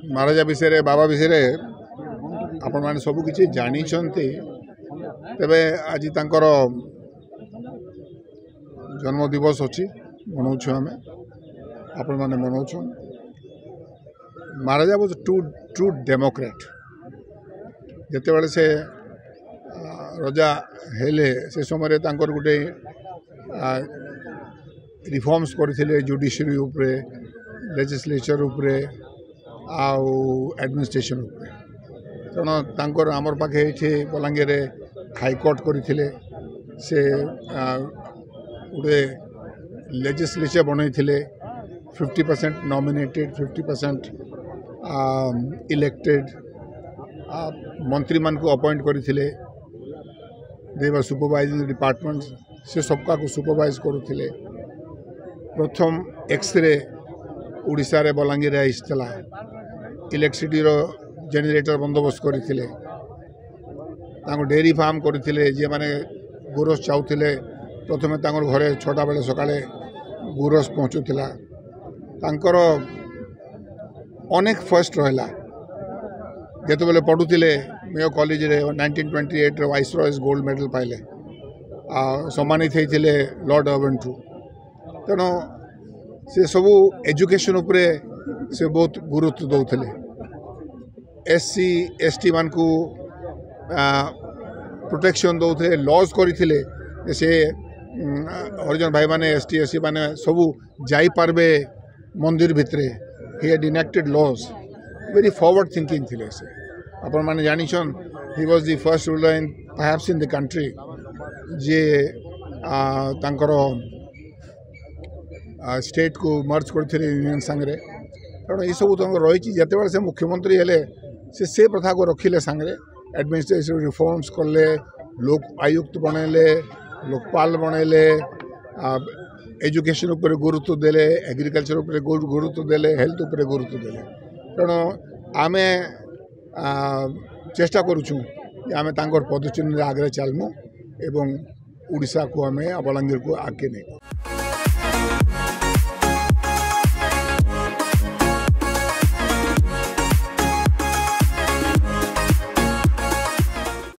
महाराजा विषय बाबा विषय आपण मैंने सबकि जानी तेरे आज तांकर जन्म दिवस अच्छी मनाऊ आम आपण मैंने मनाऊ। महाराजा वाज ट्रू डेमोक्रेट जिते बड़े से रजा हेले से समय गोटे रिफॉर्म्स करथिले जुडिशरी उपरे लेजिस्लेचर उपरे आउ एडमिनिस्ट्रेशन उपरे तेणु तांकर आमर पाखे ये बलांगीर हाईकोर्ट करथिले से गोटे लेजिस्लेचर बनई 50% नॉमिनेटेड 50% इलेक्टेड मंत्री मान को अपॉइंट करथिले दे वर सुपरवाइजिंग डिपार्टमेंट से सबका को सुपरवाइज करुथिले। प्रथम एक्सरे उड़ीसा रे बलांगीर आईला इलेक्ट्रिसिटी रो जेनेरेटर बंदोबस्त करथिले डेयरी फार्म करथिले जे माने गोरस चाउथिले प्रथम घरे 6टा बेले सकाळे गोरस पहुँचुला तांकर अनेक फर्स्ट रहा जिते बेले पढ़ुले मेयो कॉलेज रे 1928 वाइसरॉयज गोल्ड मेडल पाइले सम्मानित होते लॉर्ड अर्बन टू तेणु से सबू एजुकेशन उपरे से बहुत गुरुत्व दौले SC ST मान को प्रोटेक्शन दौले लॉज करते से हरिजन भाई माने ST SC माने सबू जाई पारबे मंदिर भितरे he had enacted laws very forward thinking थिले से अपन माने जानिछन he was the first ruler in perhaps in the country जे तांकर स्टेट को मर्ज करथिले यूनियन संगे कारण ये सब रही जिते से मुख्यमंत्री हेले से प्रथा को रखिले संगे एडमिनिस्ट्रेटिव रिफॉर्म्स करले लोक आयुक्त बनैले लोकपाल बनैले एजुकेशन उपरे गुरुत्व देले एग्रीकल्चर उपरे गुरुत्व देले हेल्थ उपरे गुरुत्व देले तेणु आमे चेष्टा करुचु आमे तांकर पदचिन्ह आगे चलमु एवं उड़ीसा को आमे बलांगीर को आगे नहीं।